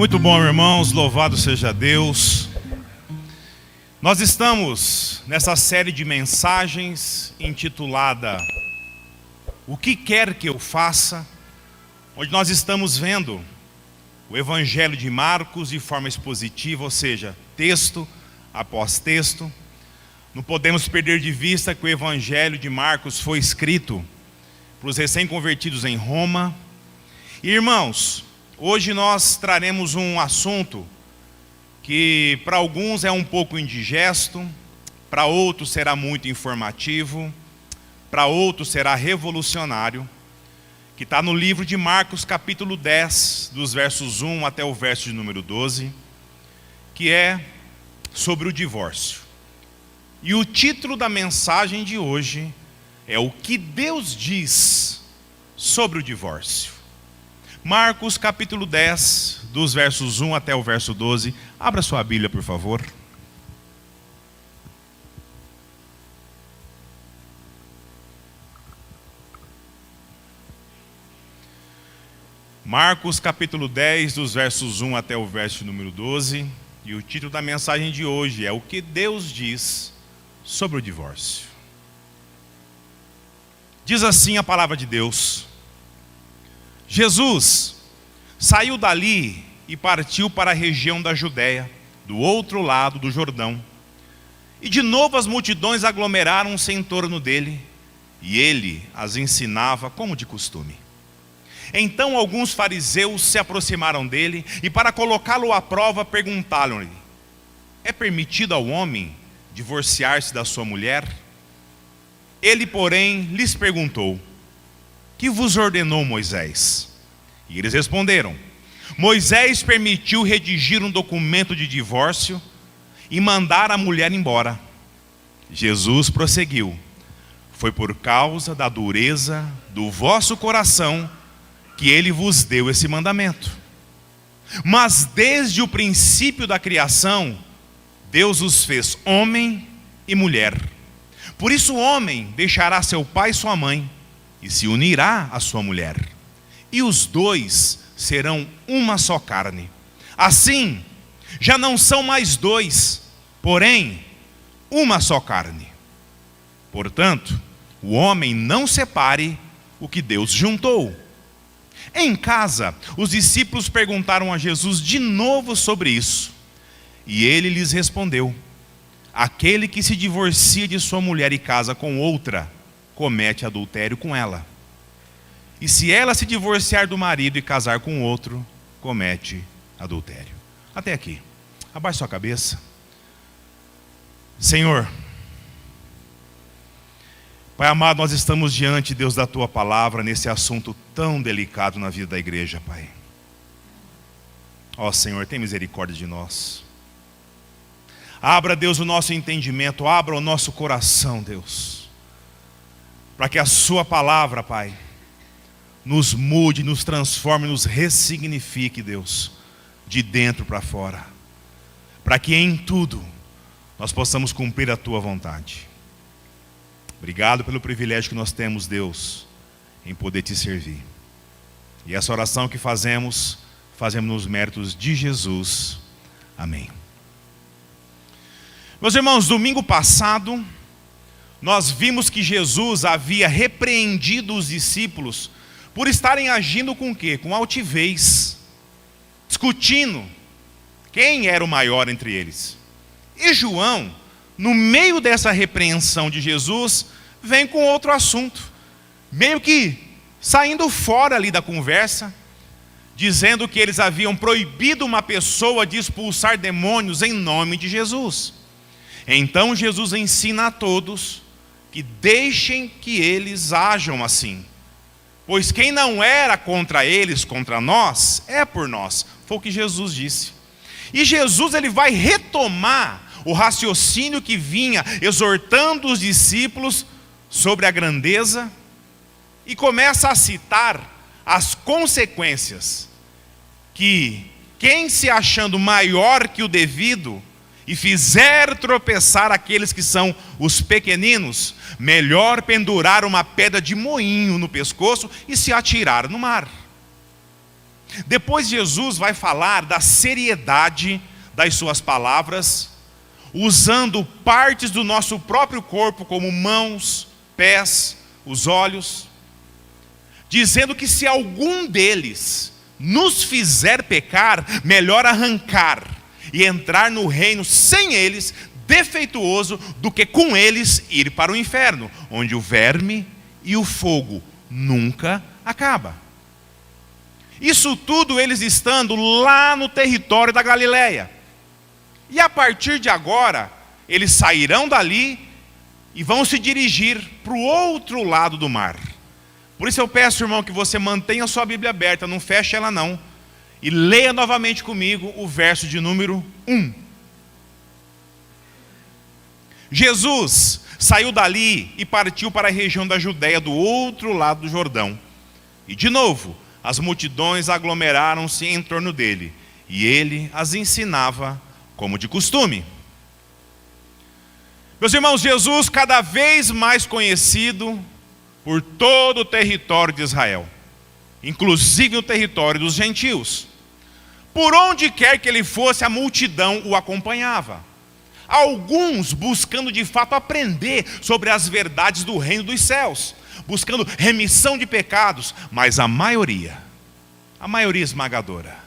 Muito bom, irmãos, louvado seja Deus. Nós estamos nessa série de mensagens intitulada O que quer que eu faça, onde nós estamos vendo o Evangelho de Marcos de forma expositiva, ou seja, texto após texto. Não podemos perder de vista que o Evangelho de Marcos foi escrito para os recém-convertidos em Roma. E, irmãos, hoje nós traremos um assunto que para alguns é um pouco indigesto, para outros será muito informativo, para outros será revolucionário, que está no livro de Marcos capítulo 10, dos versos 1 até o verso de número 12, que é sobre o divórcio. E o título da mensagem de hoje é O que Deus diz sobre o divórcio. Marcos capítulo 10, dos versos 1 até o verso 12. Abra sua Bíblia, por favor. Marcos capítulo 10, dos versos 1 até o verso número 12. E o título da mensagem de hoje é O que Deus diz sobre o divórcio. Diz assim a palavra de Deus: Jesus saiu dali e partiu para a região da Judéia, do outro lado do Jordão. E de novo as multidões aglomeraram-se em torno dele, e ele as ensinava como de costume. Então alguns fariseus se aproximaram dele, e para colocá-lo à prova perguntaram-lhe: é permitido ao homem divorciar-se da sua mulher? Ele, porém, lhes perguntou: que vos ordenou Moisés? E eles responderam: Moisés permitiu redigir um documento de divórcio e mandar a mulher embora. Jesus prosseguiu: foi por causa da dureza do vosso coração que ele vos deu esse mandamento. Mas desde o princípio da criação, Deus os fez homem e mulher. Por isso o homem deixará seu pai e sua mãe, e se unirá à sua mulher, e os dois serão uma só carne. Assim, já não são mais dois, porém, uma só carne. Portanto, o homem não separe o que Deus juntou. Em casa, os discípulos perguntaram a Jesus de novo sobre isso, e ele lhes respondeu: aquele que se divorcia de sua mulher e casa com outra, comete adultério com ela. E se ela se divorciar do marido e casar com outro, comete adultério. Até aqui. Abaixe sua cabeça. Senhor, Pai amado, nós estamos diante, Deus, da Tua palavra, nesse assunto tão delicado na vida da igreja, Pai. Ó Senhor, tem misericórdia de nós. Abra, Deus, o nosso entendimento, abra o nosso coração, Deus, para que a Sua palavra, Pai, nos mude, nos transforme, nos ressignifique, Deus, de dentro para fora, para que em tudo nós possamos cumprir a Tua vontade. Obrigado pelo privilégio que nós temos, Deus, em poder Te servir. E essa oração que fazemos nos méritos de Jesus. Amém. Meus irmãos, domingo passado, nós vimos que Jesus havia repreendido os discípulos por estarem agindo com o quê? Com altivez, discutindo quem era o maior entre eles. E João, no meio dessa repreensão de Jesus, vem com outro assunto, meio que saindo fora ali da conversa, dizendo que eles haviam proibido uma pessoa de expulsar demônios em nome de Jesus. Então Jesus ensina a todos que deixem que eles ajam assim, pois quem não era contra eles, contra nós, é por nós. Foi o que Jesus disse. E Jesus ele vai retomar o raciocínio que vinha exortando os discípulos sobre a grandeza e começa a citar as consequências que quem se achando maior que o devido e fizer tropeçar aqueles que são os pequeninos, melhor pendurar uma pedra de moinho no pescoço e se atirar no mar. Depois Jesus vai falar da seriedade das suas palavras, usando partes do nosso próprio corpo, como mãos, pés, os olhos, dizendo que se algum deles nos fizer pecar, melhor arrancar e entrar no reino sem eles, defeituoso, do que com eles ir para o inferno, onde o verme e o fogo nunca acaba. Isso tudo eles estando lá no território da Galileia. E a partir de agora, eles sairão dali e vão se dirigir para o outro lado do mar. Por isso eu peço, irmão, que você mantenha a sua Bíblia aberta, não feche ela não, e leia novamente comigo o verso de número 1. Jesus saiu dali e partiu para a região da Judéia, do outro lado do Jordão. E de novo, as multidões aglomeraram-se em torno dele, e ele as ensinava como de costume. Meus irmãos, Jesus cada vez mais conhecido por todo o território de Israel, inclusive o território dos gentios. Por onde quer que ele fosse, a multidão o acompanhava. Alguns buscando de fato aprender sobre as verdades do reino dos céus, buscando remissão de pecados, mas a maioria esmagadora,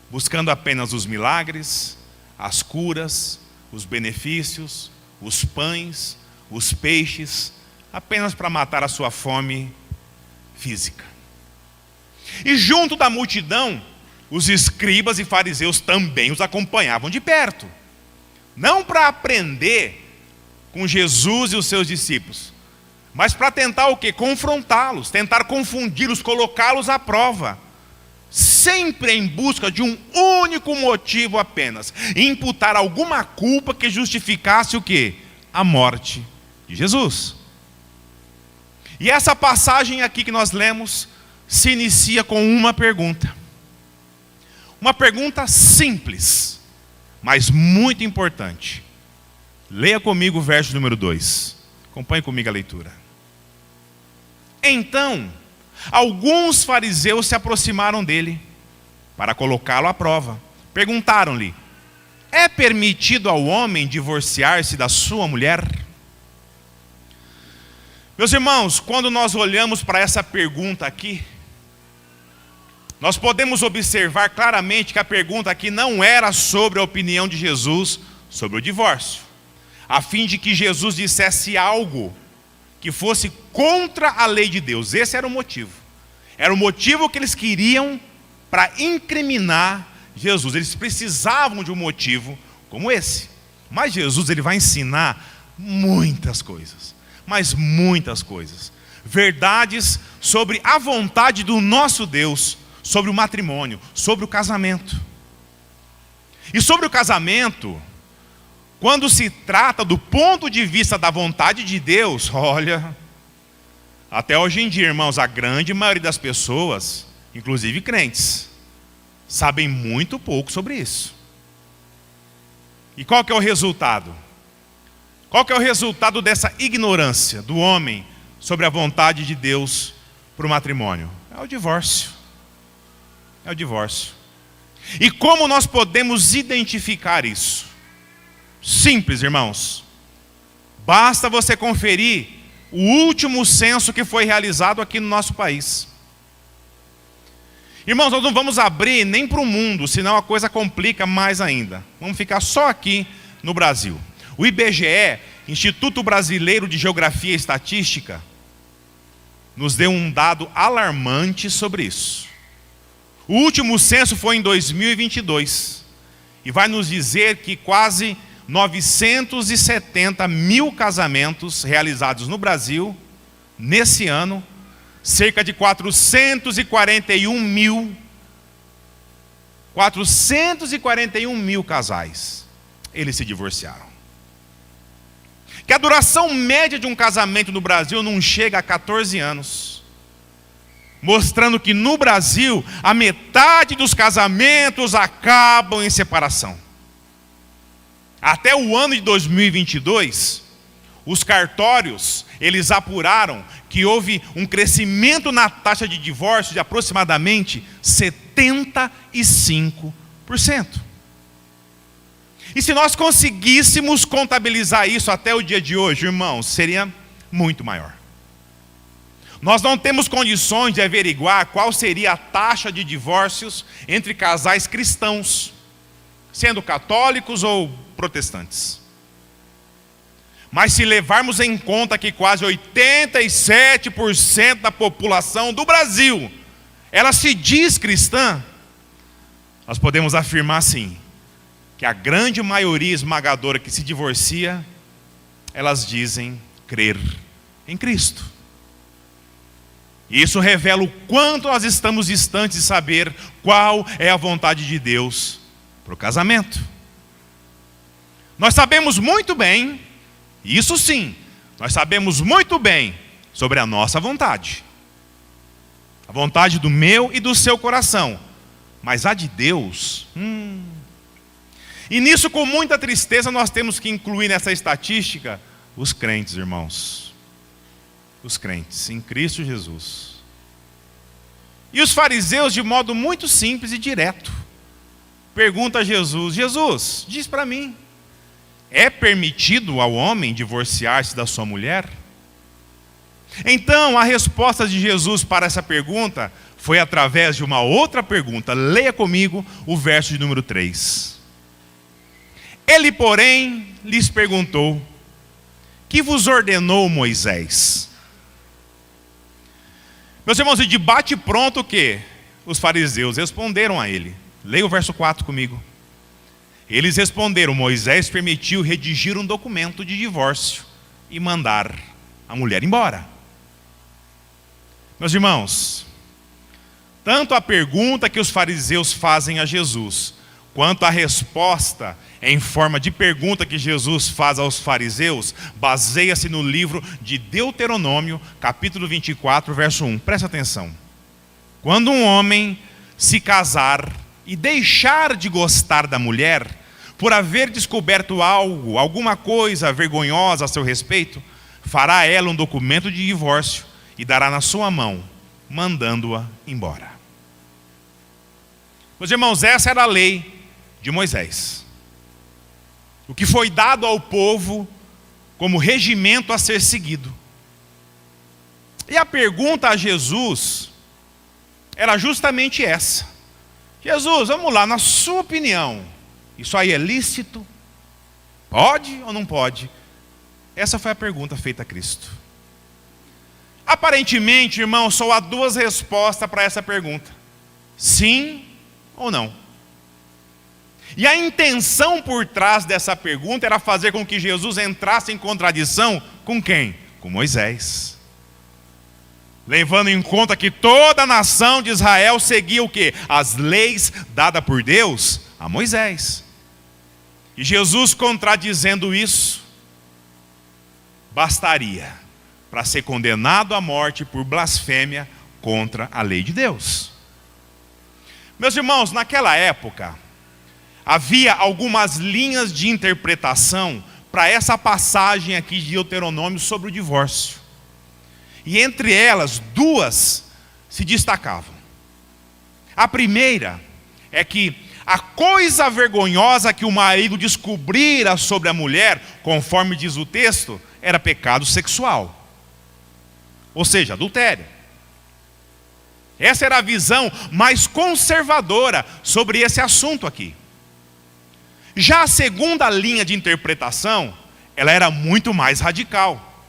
buscando apenas os milagres, as curas, os benefícios, os pães, os peixes, apenas para matar a sua fome física. E junto da multidão, os escribas e fariseus também os acompanhavam de perto. Não para aprender com Jesus e os seus discípulos, mas para tentar o quê? Confrontá-los, tentar confundi-los, colocá-los à prova. Sempre em busca de um único motivo apenas: imputar alguma culpa que justificasse o quê? A morte de Jesus. E essa passagem aqui que nós lemos se inicia com uma pergunta. Uma pergunta simples, mas muito importante. Leia comigo o verso número 2. Acompanhe comigo a leitura. Então, alguns fariseus se aproximaram dele para colocá-lo à prova. Perguntaram-lhe: é permitido ao homem divorciar-se da sua mulher? Meus irmãos, quando nós olhamos para essa pergunta aqui, nós podemos observar claramente que a pergunta aqui não era sobre a opinião de Jesus sobre o divórcio, a fim de que Jesus dissesse algo que fosse contra a lei de Deus. Esse era o motivo. Era o motivo que eles queriam para incriminar Jesus. Eles precisavam de um motivo como esse. Mas Jesus, ele vai ensinar muitas coisas. Mas muitas coisas. Verdades sobre a vontade do nosso Deus, sobre o matrimônio, sobre o casamento. E sobre o casamento, quando se trata do ponto de vista da vontade de Deus, olha, até hoje em dia, irmãos, a grande maioria das pessoas, inclusive crentes, sabem muito pouco sobre isso. E qual que é o resultado? Qual que é o resultado dessa ignorância do homem sobre a vontade de Deus para o matrimônio? É o divórcio. É o divórcio. E como nós podemos identificar isso? Simples, irmãos. Basta você conferir o último censo que foi realizado aqui no nosso país. Irmãos, nós não vamos abrir nem para o mundo, senão a coisa complica mais ainda. Vamos ficar só aqui no Brasil. O IBGE, Instituto Brasileiro de Geografia e Estatística, nos deu um dado alarmante sobre isso. O último censo foi em 2022 e vai nos dizer que quase 970 mil casamentos realizados no Brasil, nesse ano, cerca de 441 mil casais, eles se divorciaram. Que a duração média de um casamento no Brasil não chega a 14 anos. Mostrando que no Brasil, a metade dos casamentos acabam em separação. Até o ano de 2022, os cartórios, eles apuraram que houve um crescimento na taxa de divórcio de aproximadamente 70%. 75%. E se nós conseguíssemos contabilizar isso até o dia de hoje, irmãos, seria muito maior. Nós não temos condições de averiguar qual seria a taxa de divórcios entre casais cristãos, sendo católicos ou protestantes. Mas se levarmos em conta que quase 87% da população do Brasil, ela se diz cristã, nós podemos afirmar sim, que a grande maioria esmagadora que se divorcia, elas dizem crer em Cristo. E isso revela o quanto nós estamos distantes de saber qual é a vontade de Deus para o casamento. Nós sabemos muito bem, isso sim, nós sabemos muito bem sobre a nossa vontade. A vontade do meu e do seu coração. Mas a de Deus, E nisso, com muita tristeza, nós temos que incluir nessa estatística os crentes, irmãos. Os crentes em Cristo Jesus. E os fariseus, de modo muito simples e direto, perguntam a Jesus: Jesus, diz para mim, é permitido ao homem divorciar-se da sua mulher? Então, a resposta de Jesus para essa pergunta foi através de uma outra pergunta. Leia comigo o verso de número 3. Ele, porém, lhes perguntou: que vos ordenou Moisés? Meus irmãos, e de bate pronto o que? Os fariseus responderam a ele. Leia o verso 4 comigo. Eles responderam: Moisés permitiu redigir um documento de divórcio e mandar a mulher embora. Meus irmãos, tanto a pergunta que os fariseus fazem a Jesus, quanto a resposta em forma de pergunta que Jesus faz aos fariseus, baseia-se no livro de Deuteronômio, capítulo 24, verso 1. Presta atenção. Quando um homem se casar e deixar de gostar da mulher, por haver descoberto algo, alguma coisa vergonhosa a seu respeito, fará a ela um documento de divórcio e dará na sua mão, mandando-a embora. Meus irmãos, essa era a lei de Moisés. O que foi dado ao povo como regimento a ser seguido. E a pergunta a Jesus era justamente essa: Jesus, vamos lá, na sua opinião, isso aí é lícito? Pode ou não pode? Essa foi a pergunta feita a Cristo. Aparentemente, irmão, só há duas respostas para essa pergunta: sim ou não. E a intenção por trás dessa pergunta era fazer com que Jesus entrasse em contradição com quem? Com Moisés. Levando em conta que toda a nação de Israel seguia o quê? As leis dadas por Deus a Moisés. E Jesus, contradizendo isso, bastaria para ser condenado à morte por blasfêmia contra a lei de Deus. Meus irmãos, naquela época, havia algumas linhas de interpretação para essa passagem aqui de Deuteronômio sobre o divórcio. E entre elas, duas se destacavam. A primeira é que a coisa vergonhosa que o marido descobrira sobre a mulher, conforme diz o texto, era pecado sexual. Ou seja, adultério. Essa era a visão mais conservadora sobre esse assunto aqui. Já a segunda linha de interpretação, ela era muito mais radical,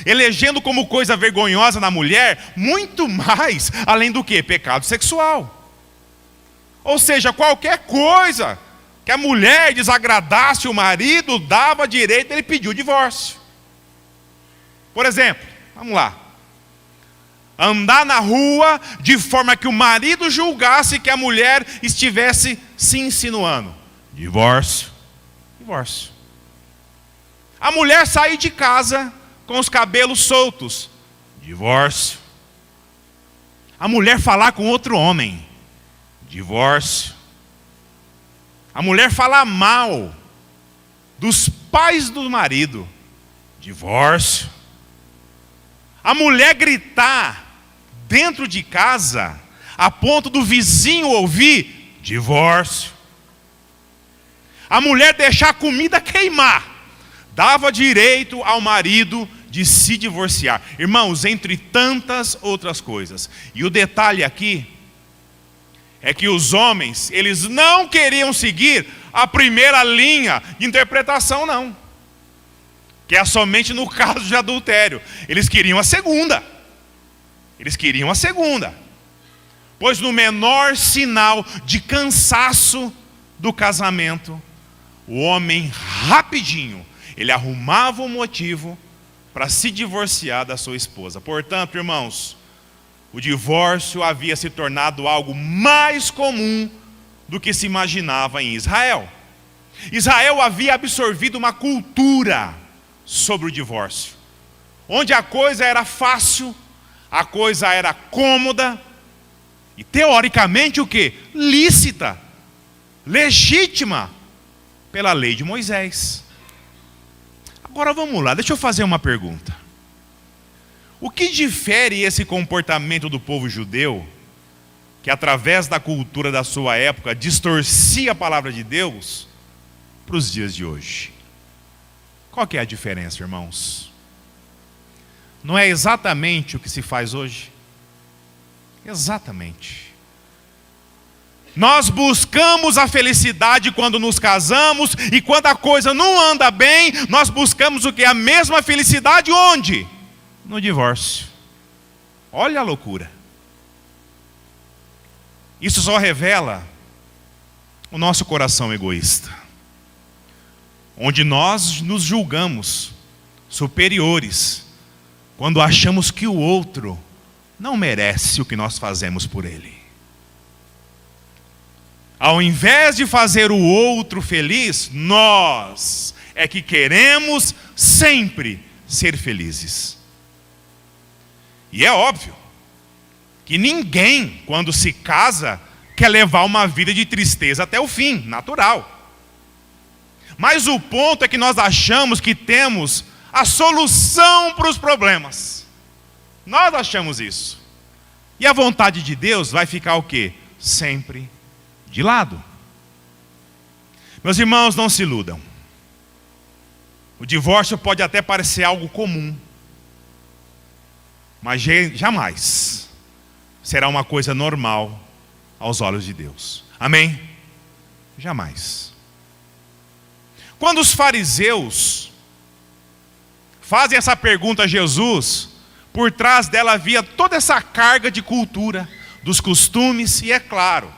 elegendo como coisa vergonhosa na mulher, muito mais, além do que? Pecado sexual. Ou seja, qualquer coisa que a mulher desagradasse o marido, dava direito a ele pedir o divórcio. Por exemplo, vamos lá. Andar na rua de forma que o marido julgasse que a mulher estivesse se insinuando. Divórcio. Divórcio. A mulher sair de casa com os cabelos soltos. Divórcio. A mulher falar com outro homem. Divórcio. A mulher falar mal dos pais do marido. Divórcio. A mulher gritar dentro de casa a ponto do vizinho ouvir: divórcio. A mulher deixar a comida queimar dava direito ao marido de se divorciar. Irmãos, entre tantas outras coisas. E o detalhe aqui é que os homens, eles não queriam seguir a primeira linha de interpretação, não, que é somente no caso de adultério. Eles queriam a segunda. Pois no menor sinal de cansaço do casamento, o homem rapidinho, ele arrumava um motivo para se divorciar da sua esposa. Portanto, irmãos, o divórcio havia se tornado algo mais comum do que se imaginava em Israel. Israel havia absorvido uma cultura sobre o divórcio, onde a coisa era fácil, a coisa era cômoda e teoricamente o quê? Lícita, legítima pela lei de Moisés. Agora vamos lá, deixa eu fazer uma pergunta. O que difere esse comportamento do povo judeu, que através da cultura da sua época distorcia a palavra de Deus, para os dias de hoje? Qual que é a diferença, irmãos? Não é exatamente o que se faz hoje? Exatamente. Nós buscamos a felicidade quando nos casamos, e quando a coisa não anda bem, nós buscamos o que? A mesma felicidade onde? No divórcio. Olha a loucura. Isso só revela o nosso coração egoísta, onde nós nos julgamos superiores quando achamos que o outro não merece o que nós fazemos por ele. Ao invés de fazer o outro feliz, nós é que queremos sempre ser felizes. E é óbvio que ninguém, quando se casa, quer levar uma vida de tristeza até o fim, natural. Mas o ponto é que nós achamos que temos a solução para os problemas. Nós achamos isso. E a vontade de Deus vai ficar o quê? Sempre de lado. Meus irmãos, não se iludam. O divórcio pode até parecer algo comum, mas jamais será uma coisa normal aos olhos de Deus. Amém? Jamais. Quando os fariseus fazem essa pergunta a Jesus, por trás dela havia toda essa carga de cultura, dos costumes, e é claro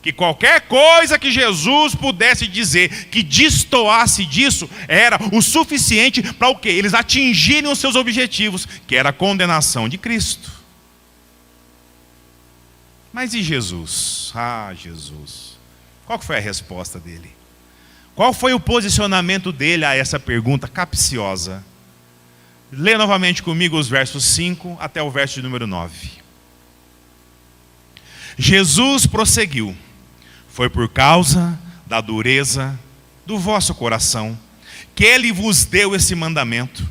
que qualquer coisa que Jesus pudesse dizer que destoasse disso era o suficiente para o quê? Eles atingirem os seus objetivos, que era a condenação de Cristo. Mas e Jesus? Jesus. Qual foi a resposta dele? Qual foi o posicionamento dele a essa pergunta capciosa? Lê novamente comigo os versos 5 até o verso de número 9. Jesus prosseguiu: foi por causa da dureza do vosso coração que ele vos deu esse mandamento.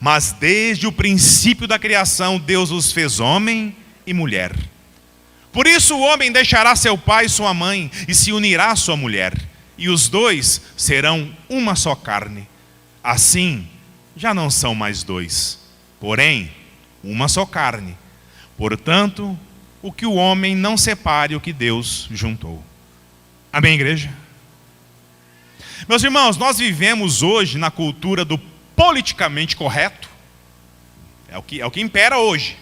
Mas desde o princípio da criação Deus os fez homem e mulher. Por isso o homem deixará seu pai e sua mãe e se unirá à sua mulher, e os dois serão uma só carne. Assim, já não são mais dois, porém, uma só carne. Portanto, o que o homem não separe, o que Deus juntou. Amém, igreja? Meus irmãos, nós vivemos hoje na cultura do politicamente correto. É o que impera hoje.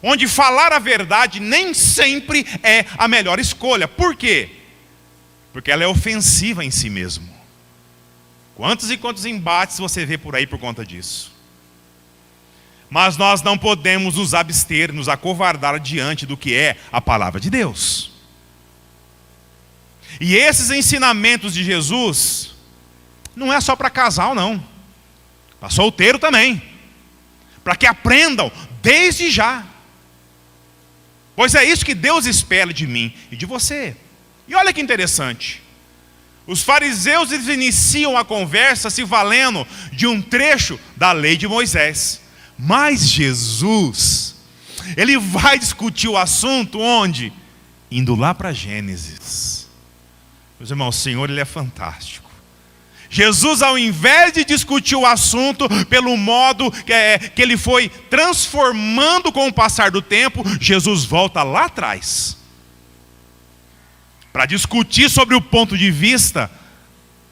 Onde falar a verdade nem sempre é a melhor escolha. Por quê? Porque ela é ofensiva em si mesmo. Quantos e quantos embates você vê por aí por conta disso? Mas nós não podemos nos abster, nos acovardar diante do que é a palavra de Deus. E esses ensinamentos de Jesus não é só para casal, não. Para solteiro também. Para que aprendam desde já. Pois é isso que Deus espera de mim e de você. E olha que interessante. Os fariseus, eles iniciam a conversa se valendo de um trecho da lei de Moisés. Mas Jesus, Ele vai discutir o assunto onde? Indo lá para Gênesis. Meus irmãos, o Senhor, Ele é fantástico. Jesus, ao invés de discutir o assunto pelo modo que Ele foi transformando com o passar do tempo, Jesus volta lá atrás para discutir sobre o ponto de vista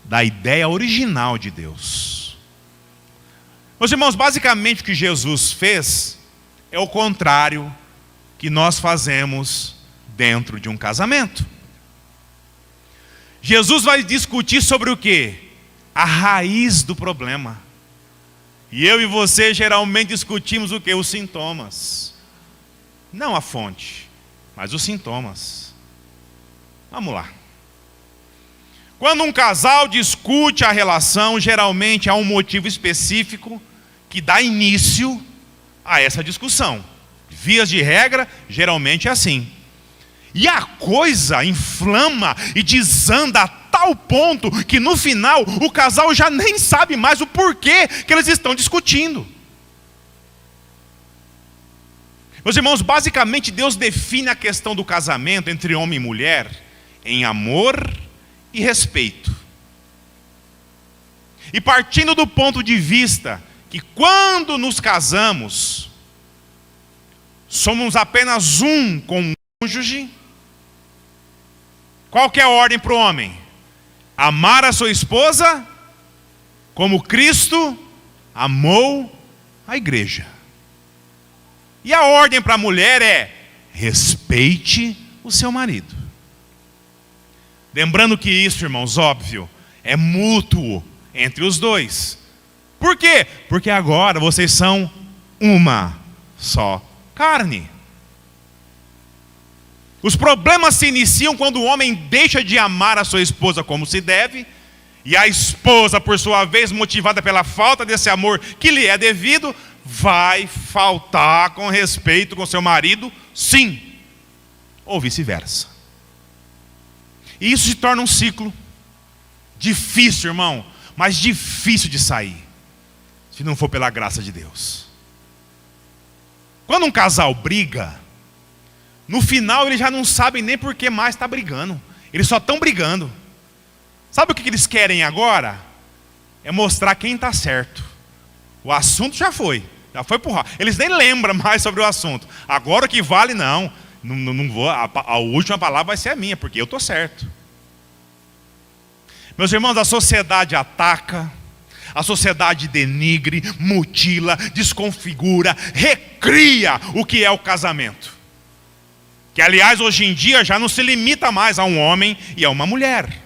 da ideia original de Deus. Meus irmãos, basicamente o que Jesus fez é o contrário que nós fazemos dentro de um casamento. Jesus vai discutir sobre o quê? A raiz do problema. E eu e você geralmente discutimos o quê? Os sintomas. Não a fonte, mas os sintomas. Vamos lá. Quando um casal discute a relação, geralmente há um motivo específico que dá início a essa discussão. Vias de regra, geralmente é assim. E a coisa inflama e desanda a tal ponto que no final o casal já nem sabe mais o porquê que eles estão discutindo. Meus irmãos, basicamente Deus define a questão do casamento entre homem e mulher em amor e respeito. E partindo do ponto de vista que quando nos casamos, somos apenas um com o cônjuge, qual que é a ordem para o homem? Amar a sua esposa como Cristo amou a igreja. E a ordem para a mulher é: respeite o seu marido. Lembrando que isso, irmãos, óbvio, é mútuo entre os dois. Por quê? Porque agora vocês são uma só carne. Os problemas se iniciam quando o homem deixa de amar a sua esposa como se deve, e a esposa, por sua vez, motivada pela falta desse amor que lhe é devido, vai faltar com respeito com seu marido, sim, ou vice-versa. E isso se torna um ciclo difícil, irmão, mas difícil de sair, se não for pela graça de Deus. Quando um casal briga, no final eles já não sabem nem por que mais está brigando. Eles só estão brigando. Sabe o que eles querem agora? É mostrar quem está certo. O assunto já foi pro ralo. Eles nem lembram mais sobre o assunto. Agora o que vale, não vou, a última palavra vai ser a minha, porque eu estou certo. Meus irmãos, a sociedade ataca, a sociedade denigre, mutila, desconfigura, recria o que é o casamento. Que, aliás, hoje em dia já não se limita mais a um homem e a uma mulher.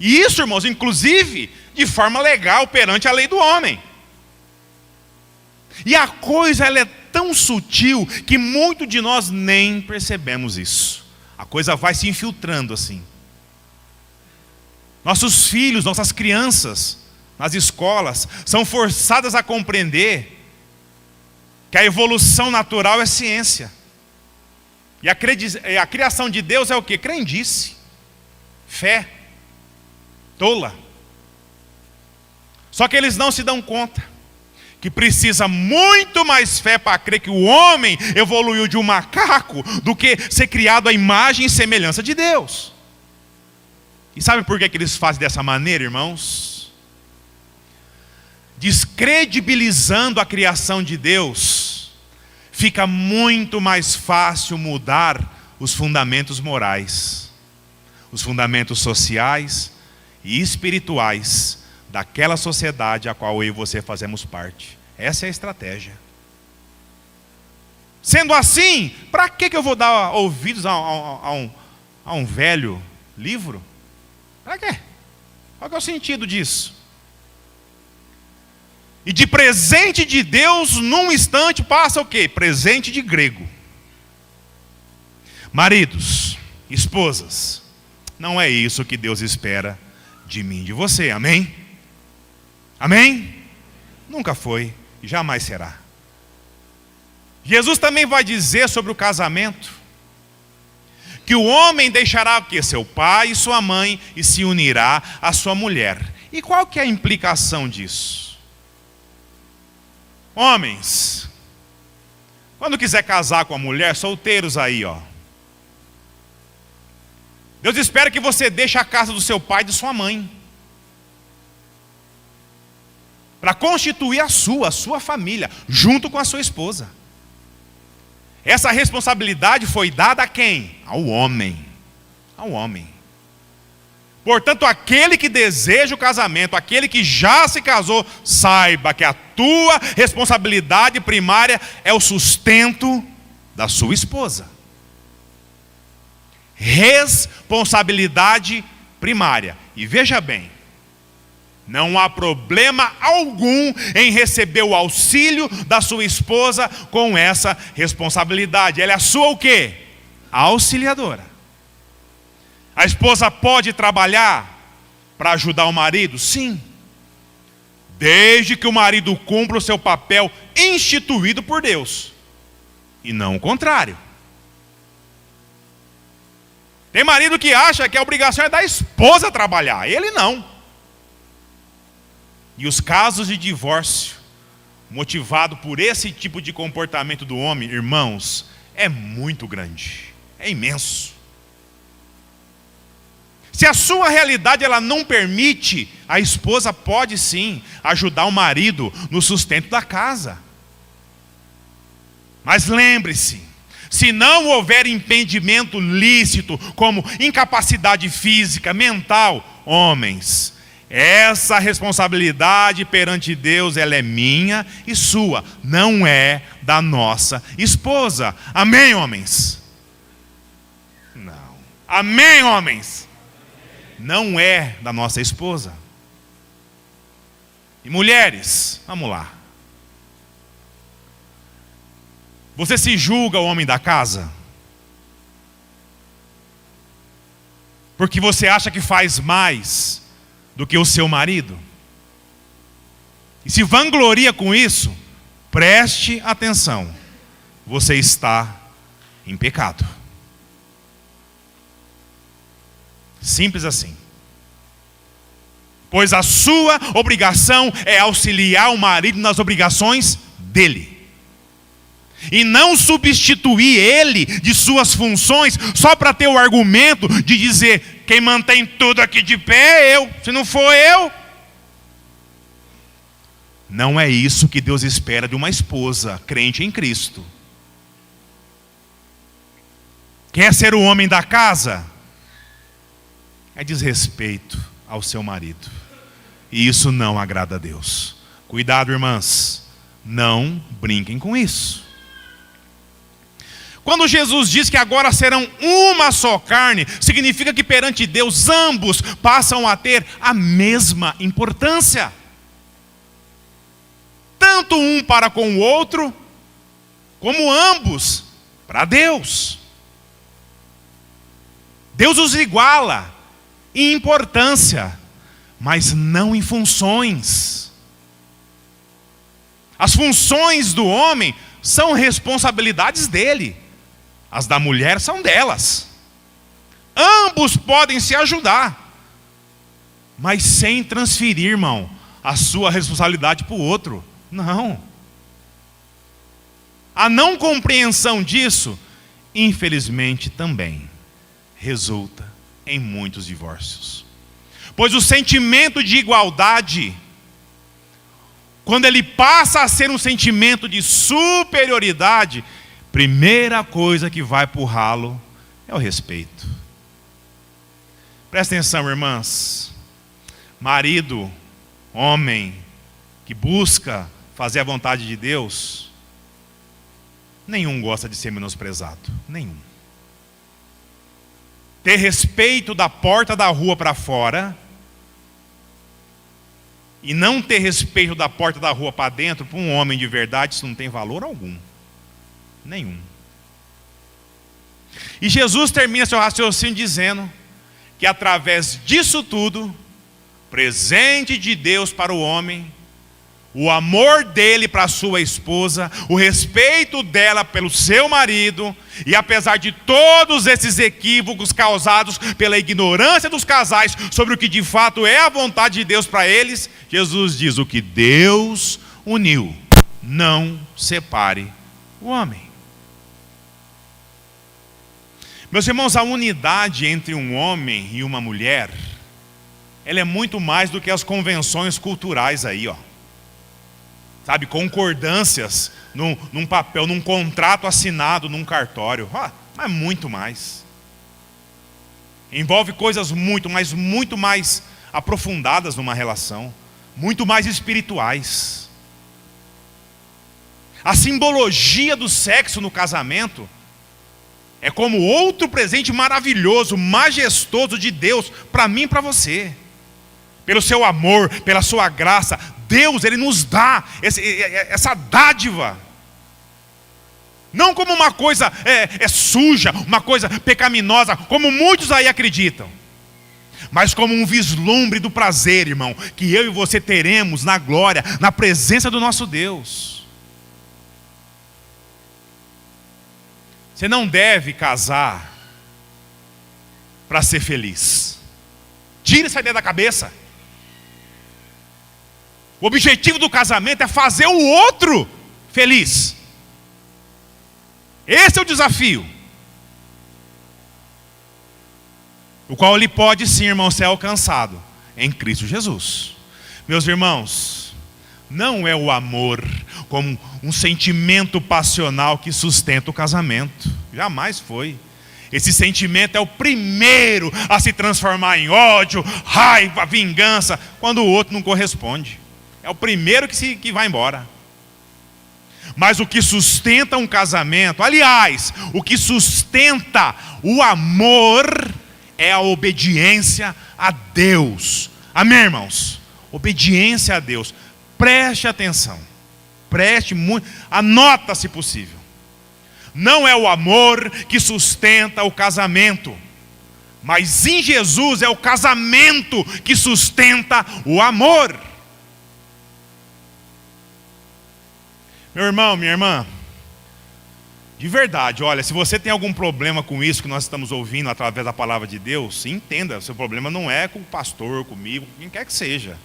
E isso, irmãos, inclusive, de forma legal perante a lei do homem. E a coisa, ela é tão sutil que muito de nós nem percebemos isso. A coisa vai se infiltrando assim. Nossos filhos, nossas crianças, nas escolas, são forçadas a compreender que a evolução natural é ciência. E a criação de Deus é o quê? Crendice, fé, tola. Só que eles não se dão conta que precisa muito mais fé para crer que o homem evoluiu de um macaco do que ser criado à imagem e semelhança de Deus. E sabe por que eles fazem dessa maneira, irmãos? Descredibilizando a criação de Deus, fica muito mais fácil mudar os fundamentos morais, os fundamentos sociais e espirituais daquela sociedade a qual eu e você fazemos parte. Essa é a estratégia. Sendo assim, para que eu vou dar ouvidos a um velho livro? Para quê? Qual que é o sentido disso? E de presente de Deus, num instante, passa o quê? Presente de grego. Maridos, esposas, não é isso que Deus espera de mim e de você, amém? Amém? Nunca foi e jamais será. Jesus também vai dizer sobre o casamento que o homem deixará o quê? Seu pai e sua mãe e se unirá à sua mulher. E qual que é a implicação disso? Homens, Quando quiser casar com a mulher, solteiros aí, ó. Deus espera que você deixe a casa do seu pai e de sua mãe, para constituir a sua família, junto com a sua esposa. Essa responsabilidade foi dada a quem? Ao homem. Ao homem. Portanto, aquele que deseja o casamento, aquele que já se casou, saiba que a tua responsabilidade primária é o sustento da sua esposa. Responsabilidade primária. E veja bem, não há problema algum em receber o auxílio da sua esposa com essa responsabilidade. Ela é a sua o quê? Auxiliadora. A esposa pode trabalhar para ajudar o marido? Sim. Desde que o marido cumpra o seu papel instituído por Deus. E não o contrário. Tem marido que acha que a obrigação é da esposa trabalhar. Ele não. E os casos de divórcio, motivado por esse tipo de comportamento do homem, irmãos, é muito grande. É imenso. Se a sua realidade ela não permite, a esposa pode sim ajudar o marido no sustento da casa. Mas lembre-se, se não houver impedimento lícito, como incapacidade física, mental, homens, essa responsabilidade perante Deus, ela é minha e sua, não é da nossa esposa. Amém, homens? Não. Amém, homens? Não é da nossa esposa. E mulheres, vamos lá. Você se julga o homem da casa? Porque você acha que faz mais do que o seu marido? E se vangloria com isso, preste atenção. Você está em pecado. Simples assim. Pois a sua obrigação é auxiliar o marido nas obrigações dele. E não substituir ele de suas funções só para ter o argumento de dizer: quem mantém tudo aqui de pé é eu, se não for eu. Não é isso que Deus espera de uma esposa crente em Cristo. Quer ser o homem da casa? É desrespeito ao seu marido. E isso não agrada a Deus. Cuidado, irmãs. Não brinquem com isso. Quando Jesus diz que agora serão uma só carne, significa que perante Deus ambos passam a ter a mesma importância. Tanto um para com o outro, como ambos para Deus. Deus os iguala em importância, mas não em funções. As funções do homem são responsabilidades dele. As da mulher são delas. Ambos podem se ajudar, mas sem transferir, irmão, a sua responsabilidade para o outro. Não. A não compreensão disso, infelizmente, também resulta em muitos divórcios. Pois o sentimento de igualdade, quando ele passa a ser um sentimento de superioridade, primeira coisa que vai para o ralo é o respeito. Presta atenção, irmãs. Marido, homem, que busca fazer a vontade de Deus, nenhum gosta de ser menosprezado. Nenhum. Ter respeito da porta da rua para fora e não ter respeito da porta da rua para dentro, para um homem de verdade, isso não tem valor algum. Nenhum. E Jesus termina seu raciocínio dizendo que através disso tudo, presente de Deus para o homem, o amor dele para a sua esposa, o respeito dela pelo seu marido, e apesar de todos esses equívocos causados pela ignorância dos casais sobre o que de fato é a vontade de Deus para eles, Jesus diz: o que Deus uniu, não separe O homem. Meus irmãos, a unidade entre um homem e uma mulher, ela é muito mais do que as convenções culturais aí, ó. Sabe, concordâncias num papel, num contrato assinado num cartório. Mas muito mais. Envolve coisas muito mais aprofundadas numa relação, muito mais espirituais. A simbologia do sexo no casamento é como outro presente maravilhoso, majestoso de Deus para mim e para você. Pelo seu amor, pela sua graça, Deus, Ele nos dá essa dádiva. Não como uma coisa suja, uma coisa pecaminosa, como muitos aí acreditam. Mas como um vislumbre do prazer, irmão, que eu e você teremos na glória, na presença do nosso Deus. Você não deve casar para ser feliz. Tire essa ideia da cabeça. O objetivo do casamento é fazer o outro feliz. Esse é o desafio. O qual ele pode sim, irmão, ser alcançado em Cristo Jesus. Meus irmãos, não é o amor como um sentimento passional que sustenta o casamento. Jamais foi. Esse sentimento é o primeiro a se transformar em ódio, raiva, vingança, quando o outro não corresponde. É o primeiro que vai embora. Mas o que sustenta um casamento, aliás, o que sustenta o amor é a obediência a Deus. Amém, irmãos? Obediência a Deus. Preste atenção. Preste muito. Anota se possível. Não é o amor que sustenta o casamento, mas em Jesus é o casamento que sustenta o amor. Meu irmão, minha irmã, de verdade, olha, se você tem algum problema com isso que nós estamos ouvindo através da palavra de Deus, entenda, seu problema não é com o pastor, comigo, quem quer que seja.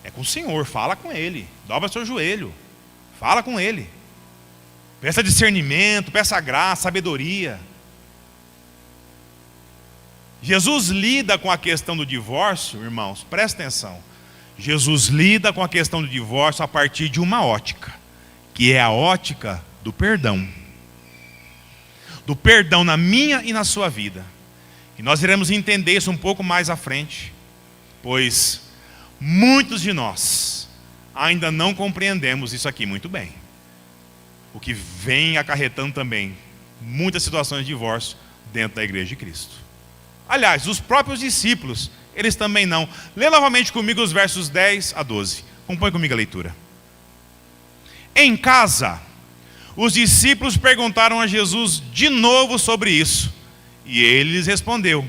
É com o Senhor, fala com Ele, dobra seu joelho, fala com Ele. Peça discernimento, peça graça, sabedoria. Jesus lida com a questão do divórcio, irmãos, presta atenção. Jesus lida com a questão do divórcio a partir de uma ótica, que é a ótica do perdão. Do perdão na minha e na sua vida. E nós iremos entender isso um pouco mais à frente, pois muitos de nós ainda não compreendemos isso aqui muito bem. O que vem acarretando também muitas situações de divórcio dentro da igreja de Cristo. Aliás, os próprios discípulos, eles também não. Lê novamente comigo os versos 10 a 12. Acompanhe comigo a leitura. Em casa, os discípulos perguntaram a Jesus de novo sobre isso. E ele lhes respondeu: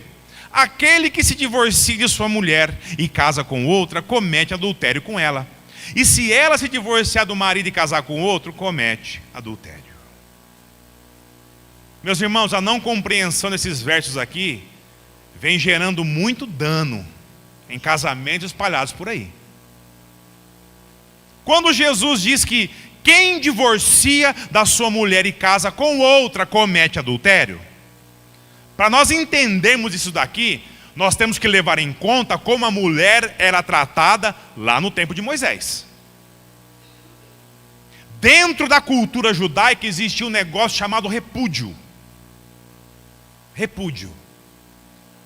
aquele que se divorcia de sua mulher e casa com outra, comete adultério com ela. E se ela se divorciar do marido e casar com outro, comete adultério. Meus irmãos, a não compreensão desses versos aqui vem gerando muito dano em casamentos espalhados por aí. Quando Jesus diz que quem divorcia da sua mulher e casa com outra comete adultério, para nós entendermos isso daqui, nós temos que levar em conta como a mulher era tratada lá no tempo de Moisés. Dentro da cultura judaica existia um negócio chamado repúdio. Repúdio.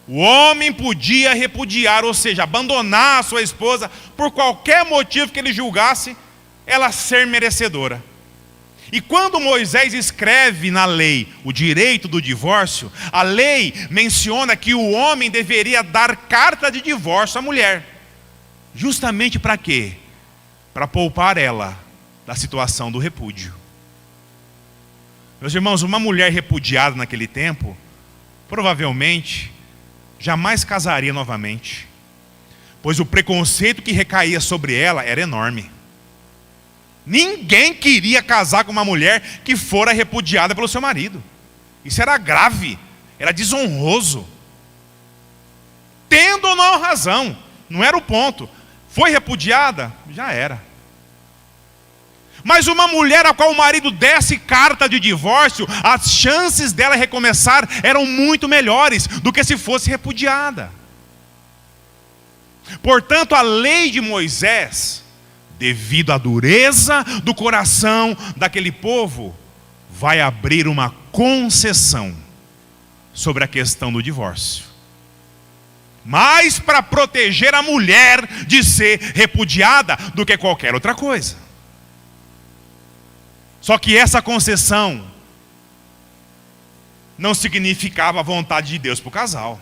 O homem podia repudiar, ou seja, abandonar a sua esposa por qualquer motivo que ele julgasse ela ser merecedora. E quando Moisés escreve na lei o direito do divórcio, a lei menciona que o homem deveria dar carta de divórcio à mulher. Justamente para quê? Para poupar ela da situação do repúdio. Meus irmãos, uma mulher repudiada naquele tempo, provavelmente, jamais casaria novamente, pois o preconceito que recaía sobre ela era enorme. Ninguém queria casar com uma mulher que fora repudiada pelo seu marido. Isso era grave, era desonroso. Tendo ou não razão, não era o ponto. Foi repudiada? Já era. Mas uma mulher a qual o marido desse carta de divórcio, as chances dela recomeçar eram muito melhores do que se fosse repudiada. Portanto, a lei de Moisés, devido à dureza do coração daquele povo, vai abrir uma concessão sobre a questão do divórcio. Mais para proteger a mulher de ser repudiada do que qualquer outra coisa. Só que essa concessão não significava a vontade de Deus para o casal.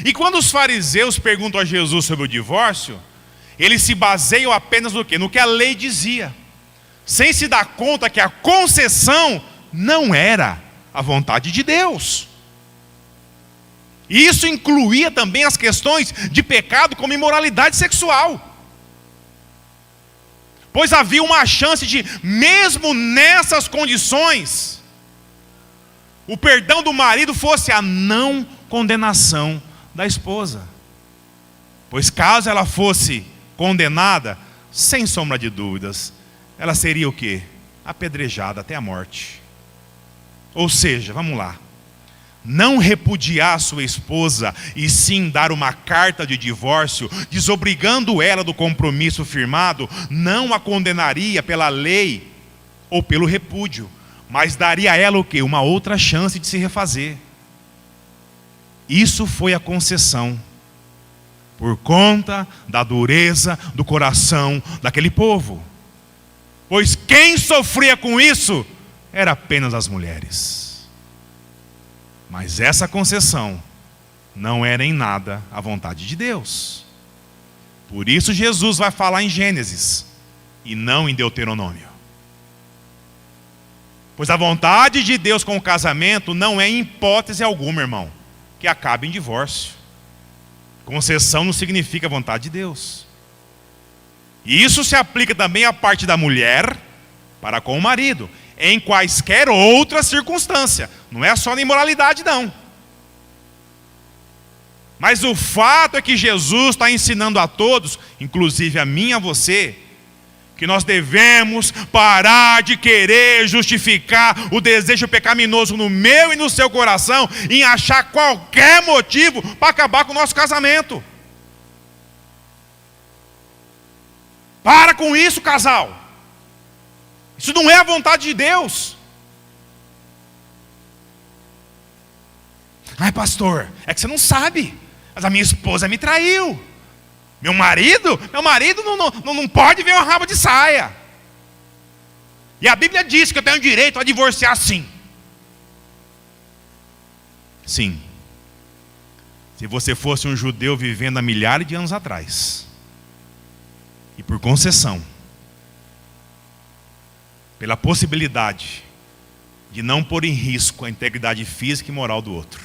E quando os fariseus perguntam a Jesus sobre o divórcio, eles se baseiam apenas no quê? No que a lei dizia, sem se dar conta que a concessão não era a vontade de Deus. E isso incluía também as questões de pecado como imoralidade sexual. Pois havia uma chance de, mesmo nessas condições, o perdão do marido fosse a não condenação da esposa. Pois caso ela fosse condenada, sem sombra de dúvidas, ela seria o quê? Apedrejada até a morte. Ou seja, vamos lá, não repudiar sua esposa e sim dar uma carta de divórcio, desobrigando ela do compromisso firmado, não a condenaria pela lei ou pelo repúdio, mas daria a ela o quê? Uma outra chance de se refazer. Isso foi a concessão, por conta da dureza do coração daquele povo. Pois quem sofria com isso era apenas as mulheres. Mas essa concessão não era em nada a vontade de Deus. Por isso Jesus vai falar em Gênesis e não em Deuteronômio. Pois a vontade de Deus com o casamento não é em hipótese alguma, irmão, que acabe em divórcio. Concessão não significa vontade de Deus. E isso se aplica também à parte da mulher para com o marido, em quaisquer outras circunstâncias. Não é só na imoralidade, não. Mas o fato é que Jesus está ensinando a todos, inclusive a mim e a você, que nós devemos parar de querer justificar o desejo pecaminoso no meu e no seu coração, em achar qualquer motivo para acabar com o nosso casamento. Para com isso, casal. Isso não é a vontade de Deus. Ai, pastor, é que você não sabe, mas a minha esposa me traiu. Meu marido não pode ver uma raba de saia. E a Bíblia diz que eu tenho direito a divorciar sim. Sim. Se você fosse um judeu vivendo há milhares de anos atrás, e por concessão, pela possibilidade de não pôr em risco a integridade física e moral do outro,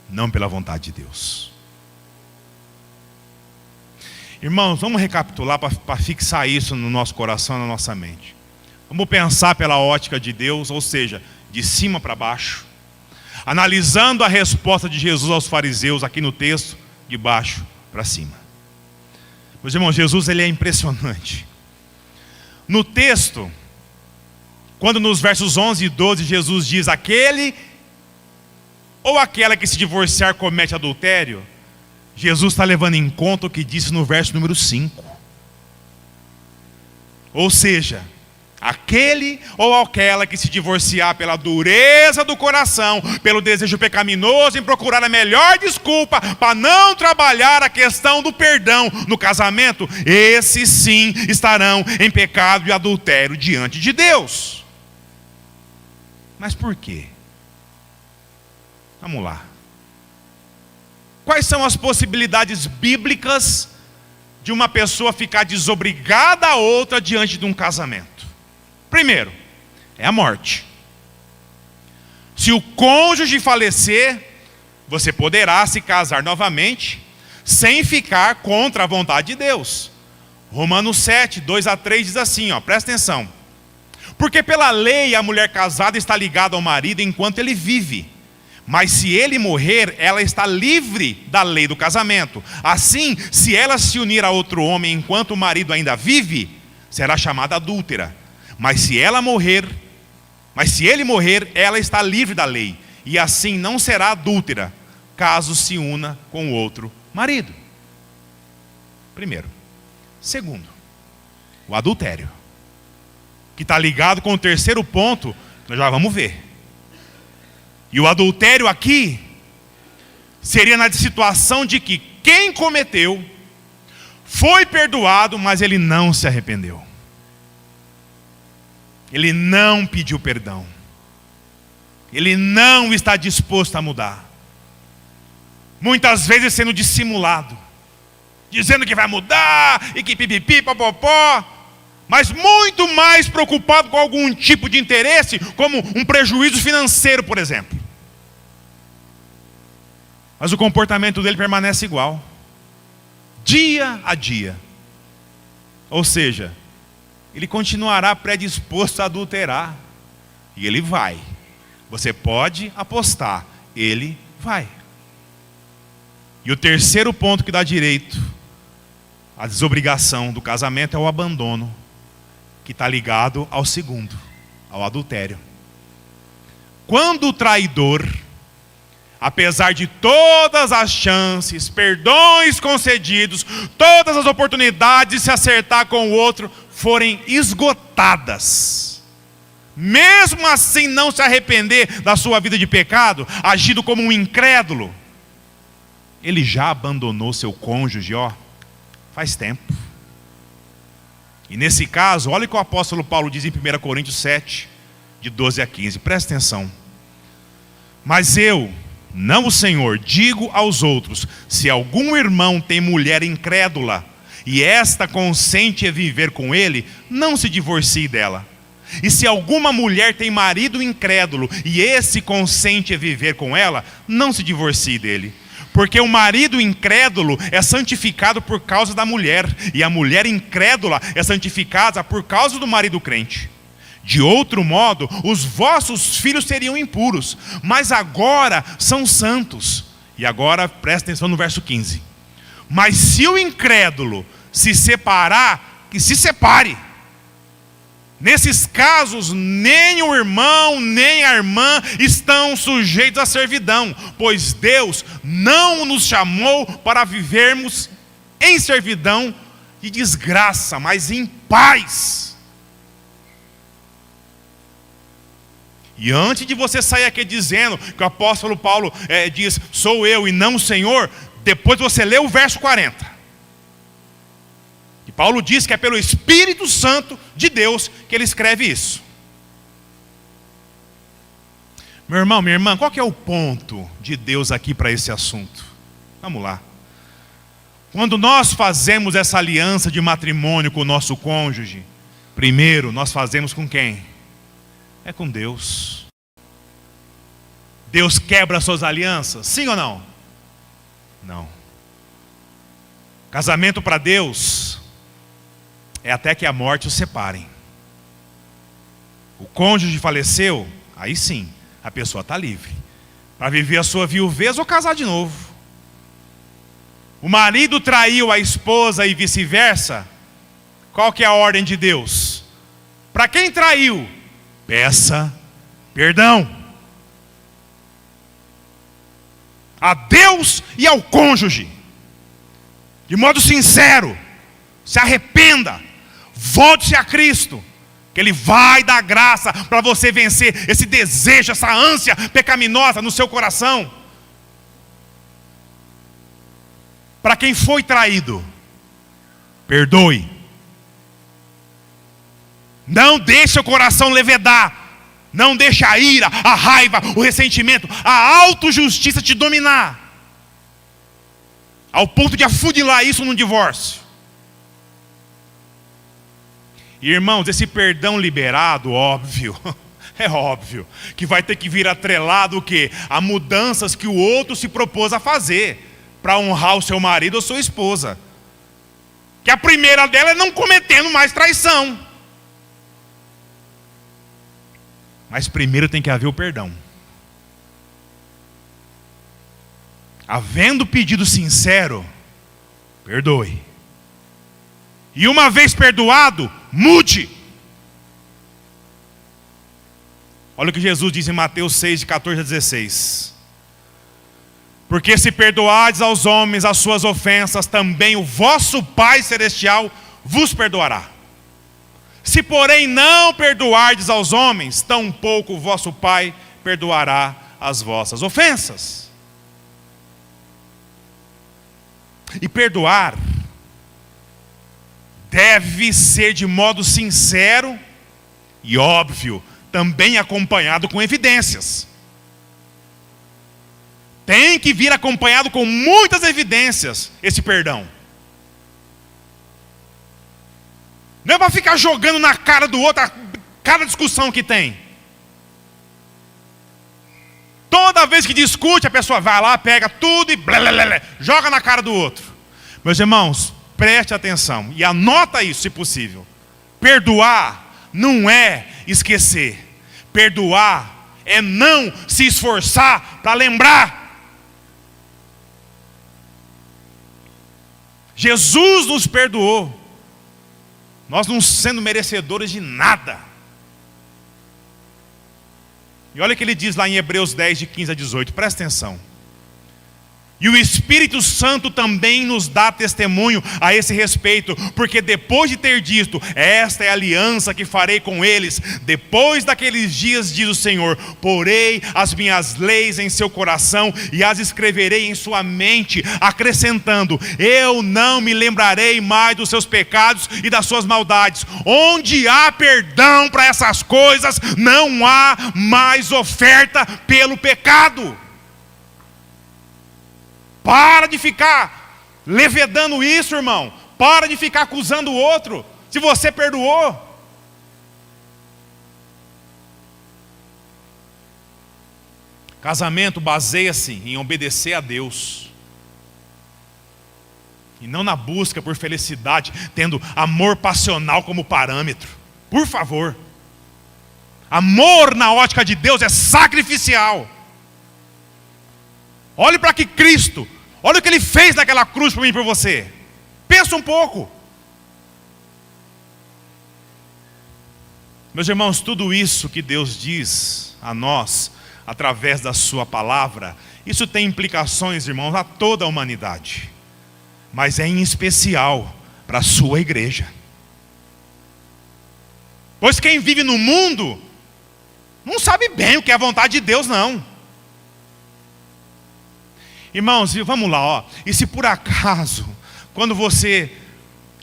não pela vontade de Deus. Irmãos, vamos recapitular para fixar isso no nosso coração e na nossa mente. Vamos pensar pela ótica de Deus, ou seja, de cima para baixo, analisando a resposta de Jesus aos fariseus aqui no texto, de baixo para cima. Meus irmãos, Jesus ele é impressionante. No texto, quando nos versos 11 e 12 Jesus diz: aquele ou aquela que se divorciar comete adultério, Jesus está levando em conta o que disse no verso número 5. Ou seja, aquele ou aquela que se divorciar pela dureza do coração, pelo desejo pecaminoso em procurar a melhor desculpa para não trabalhar a questão do perdão no casamento, esses sim estarão em pecado e adultério diante de Deus. Mas por quê? Vamos lá. Quais são as possibilidades bíblicas de uma pessoa ficar desobrigada a outra diante de um casamento? Primeiro, é a morte. Se o cônjuge falecer, você poderá se casar novamente, sem ficar contra a vontade de Deus. Romanos 7, 2-3 diz assim, presta atenção. Porque pela lei a mulher casada está ligada ao marido enquanto ele vive. Mas se ele morrer, ela está livre da lei do casamento. Assim, se ela se unir a outro homem enquanto o marido ainda vive, será chamada adúltera. Mas se ele morrer, ela está livre da lei. E assim não será adúltera, caso se una com outro marido. Primeiro. Segundo, o adultério, que está ligado com o terceiro ponto, nós já vamos ver. E o adultério aqui seria na situação de que quem cometeu foi perdoado, mas ele não se arrependeu. Ele não pediu perdão. Ele não está disposto a mudar. Muitas vezes sendo dissimulado, dizendo que vai mudar e que pipipi, popopó, mas muito mais preocupado com algum tipo de interesse, como um prejuízo financeiro, por exemplo. Mas o comportamento dele permanece igual, dia a dia. Ou seja, ele continuará predisposto a adulterar. E ele vai. Você pode apostar, ele vai. E o terceiro ponto que dá direito à desobrigação do casamento é o abandono, que está ligado ao segundo, ao adultério. Quando o traidor, apesar de todas as chances, perdões concedidos, todas as oportunidades de se acertar com o outro forem esgotadas, mesmo assim não se arrepender da sua vida de pecado, agindo como um incrédulo, ele já abandonou seu cônjuge, faz tempo. E nesse caso, olha o que o apóstolo Paulo diz em 1 Coríntios 7, de 12 a 15, presta atenção. Mas eu, não o Senhor, digo aos outros: se algum irmão tem mulher incrédula, e esta consente a viver com ele, não se divorcie dela. E se alguma mulher tem marido incrédulo, e esse consente a viver com ela, não se divorcie dele. Porque o marido incrédulo é santificado por causa da mulher, e a mulher incrédula é santificada por causa do marido crente. De outro modo, os vossos filhos seriam impuros, mas agora são santos. E agora presta atenção no verso 15. Mas se o incrédulo se separar, que se separe. Nesses casos, nem o irmão, nem a irmã estão sujeitos à servidão, pois Deus não nos chamou para vivermos em servidão e desgraça, mas em paz. E antes de você sair aqui dizendo que o apóstolo Paulo diz, sou eu e não o Senhor, depois você lê o verso 40. E Paulo diz que é pelo Espírito Santo de Deus que ele escreve isso. Meu irmão, minha irmã, qual que é o ponto de Deus aqui para esse assunto? Vamos lá. Quando nós fazemos essa aliança de matrimônio com o nosso cônjuge, primeiro nós fazemos com quem? É com Deus. Deus quebra as suas alianças? Sim ou não? Não. Casamento para Deus é até que a morte os separem. O cônjuge faleceu, aí sim, a pessoa está livre para viver a sua viuvez ou casar de novo. O marido traiu a esposa e vice-versa. Qual que é a ordem de Deus? Para quem traiu, peça perdão a Deus e ao cônjuge, de modo sincero. Se arrependa, volte-se a Cristo, que Ele vai dar graça para você vencer esse desejo, essa ânsia pecaminosa no seu coração. Para quem foi traído, perdoe. Não deixe o coração levedar. Não deixe a ira, a raiva, o ressentimento, a autojustiça te dominar, ao ponto de afunilar isso num divórcio. Irmãos, esse perdão liberado, óbvio, é óbvio, que vai ter que vir atrelado o quê? A mudanças que o outro se propôs a fazer, para honrar o seu marido ou sua esposa. Que a primeira dela é não cometendo mais traição. Mas primeiro tem que haver o perdão. havendo pedido sincero, perdoe. E uma vez perdoado, mude. Olha o que Jesus diz em Mateus 6, de 14 a 16. Porque se perdoardes aos homens as suas ofensas, também o vosso Pai Celestial vos perdoará. Se porém não perdoardes aos homens, tampouco o vosso Pai perdoará as vossas ofensas. E perdoar deve ser de modo sincero e óbvio, também acompanhado com evidências. Tem que vir acompanhado com muitas evidências esse perdão. Não é para ficar jogando na cara do outro cada discussão que tem. Toda vez que discute, a pessoa vai lá, pega tudo e joga na cara do outro. Meus irmãos, preste atenção e anota isso se possível. Perdoar não é esquecer. Perdoar é não se esforçar para lembrar. Jesus nos perdoou, nós não sendo merecedores de nada. E olha o que ele diz lá em Hebreus 10, de 15 a 18, presta atenção. E o Espírito Santo também nos dá testemunho a esse respeito, porque depois de ter dito, esta é a aliança que farei com eles, depois daqueles dias, diz o Senhor, porei as minhas leis em seu coração e as escreverei em sua mente, acrescentando, eu não me lembrarei mais dos seus pecados e das suas maldades. Onde há perdão para essas coisas, não há mais oferta pelo pecado. Para de ficar levedando isso, irmão. Para de ficar acusando o outro, se você perdoou. Casamento baseia-se em obedecer a Deus, e não na busca por felicidade, tendo amor passional como parâmetro. Por favor. Amor na ótica de Deus é sacrificial. Olhe para que Cristo, olha o que Ele fez naquela cruz para mim e para você. Pensa um pouco. Meus irmãos, tudo isso que Deus diz a nós, através da sua palavra, isso tem implicações, irmãos, a toda a humanidade. Mas é em especial para a sua igreja. Pois quem vive no mundo, não sabe bem o que é a vontade de Deus, não. Irmãos, vamos lá, ó. E se por acaso, quando você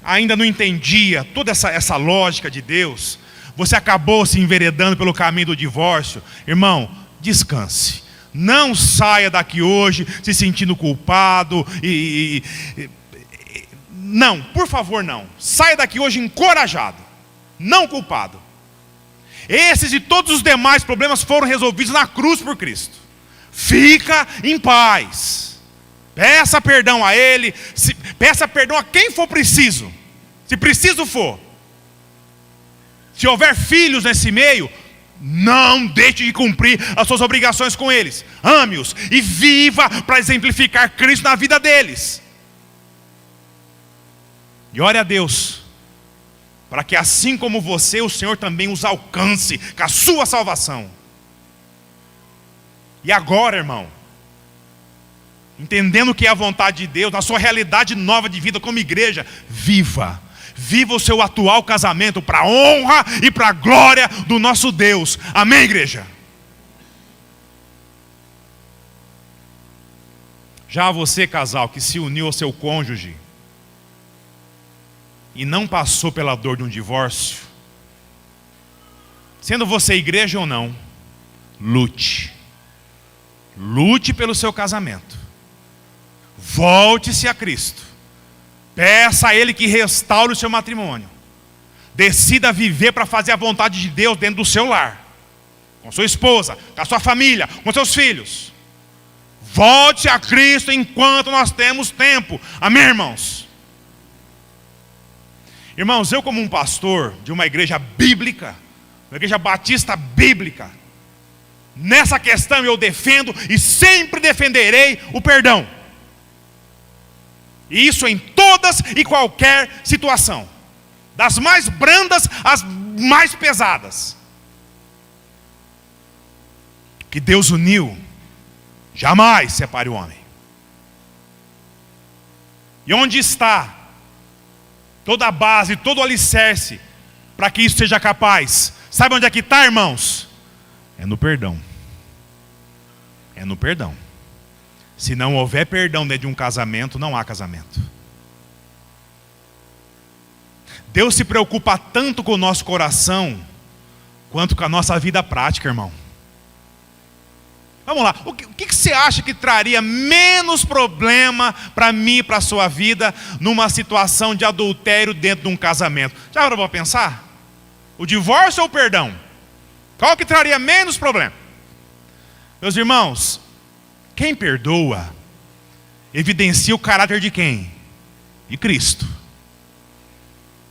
ainda não entendia toda essa lógica de Deus, você acabou se enveredando pelo caminho do divórcio, irmão, descanse. Não saia daqui hoje se sentindo culpado não, por favor, não. Saia daqui hoje encorajado, não culpado. Esses e todos os demais problemas foram resolvidos na cruz por Cristo. Fica em paz. Peça perdão a Ele. Peça perdão a quem for preciso. Se preciso for. Se houver filhos nesse meio, não deixe de cumprir as suas obrigações com eles. Ame-os e viva para exemplificar Cristo na vida deles. E ore a Deus, para que assim como você, o Senhor também os alcance com a sua salvação. E agora, irmão, entendendo o que é a vontade de Deus, na sua realidade nova de vida como igreja, viva o seu atual casamento para a honra e para a glória do nosso Deus. Amém, igreja? Já você, casal, que se uniu ao seu cônjuge e não passou pela dor de um divórcio, sendo você igreja ou não, lute pelo seu casamento. Volte-se a Cristo. Peça a Ele que restaure o seu matrimônio. Decida viver para fazer a vontade de Deus dentro do seu lar, com sua esposa, com a sua família, com seus filhos. Volte a Cristo enquanto nós temos tempo. Amém, irmãos? Irmãos, eu como um pastor de uma igreja bíblica, uma igreja batista bíblica, nessa questão eu defendo e sempre defenderei o perdão. E isso em todas e qualquer situação, das mais brandas às mais pesadas. Que Deus uniu, jamais separe o homem. E onde está toda a base, todo o alicerce para que isso seja capaz? Sabe onde é que está, irmãos? É no perdão. É no perdão. Se não houver perdão dentro de um casamento, não há casamento. Deus se preocupa tanto com o nosso coração quanto com a nossa vida prática, irmão. Vamos lá, o que você acha que traria menos problema para mim e para a sua vida numa situação de adultério dentro de um casamento? Já parou para pensar? O divórcio ou o perdão? Qual que traria menos problema? Meus irmãos, quem perdoa evidencia o caráter de quem? De Cristo.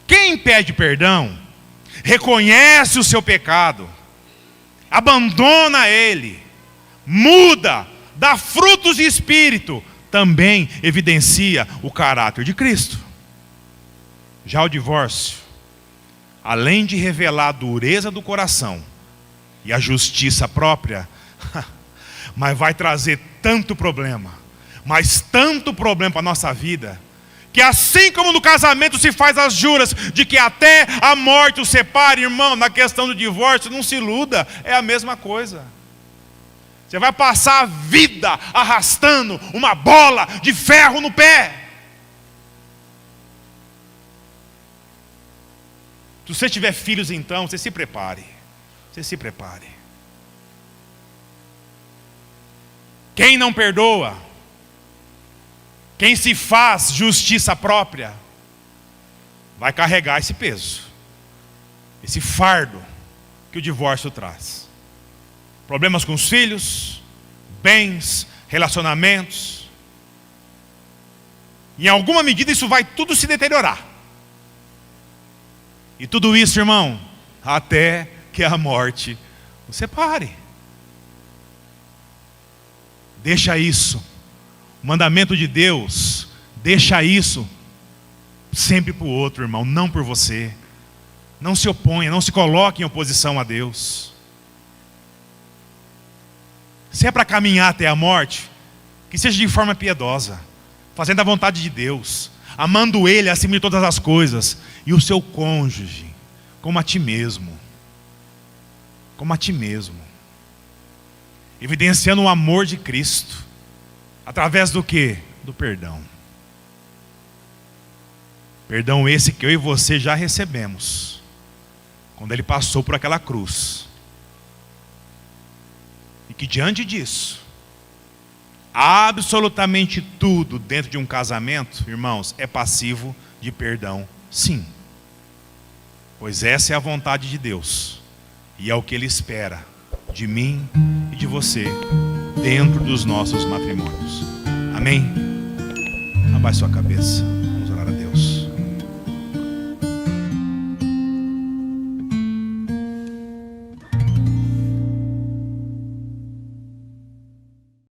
Quem pede perdão reconhece o seu pecado, abandona ele, muda, dá frutos de espírito, também evidencia o caráter de Cristo. Já o divórcio, além de revelar a dureza do coração e a justiça própria, mas vai trazer tanto problema, mas tanto problema para a nossa vida, que assim como no casamento se faz as juras de que até a morte os separe, irmão, na questão do divórcio, não se iluda, é a mesma coisa. Você vai passar a vida arrastando uma bola de ferro no pé. Se você tiver filhos, então, você se prepare. Você se prepare. Quem não perdoa, quem se faz justiça própria, vai carregar esse peso, esse fardo que o divórcio traz. Problemas com os filhos, bens, relacionamentos. Em alguma medida isso vai tudo se deteriorar. E tudo isso, irmão, até que a morte o separe. Deixa isso. O mandamento de Deus, deixa isso sempre para o outro, irmão, não por você. Não se oponha, não se coloque em oposição a Deus. Se é para caminhar até a morte, que seja de forma piedosa, fazendo a vontade de Deus, amando Ele acima de todas as coisas, e o seu cônjuge como a ti mesmo. Como a ti mesmo. Evidenciando o amor de Cristo. Através do quê? Do perdão. Perdão esse que eu e você já recebemos, quando Ele passou por aquela cruz. E que diante disso, absolutamente tudo dentro de um casamento, irmãos, é passivo de perdão, sim. Pois essa é a vontade de Deus. E é o que Ele espera de mim e de você dentro dos nossos matrimônios. Amém? Abaixe sua cabeça.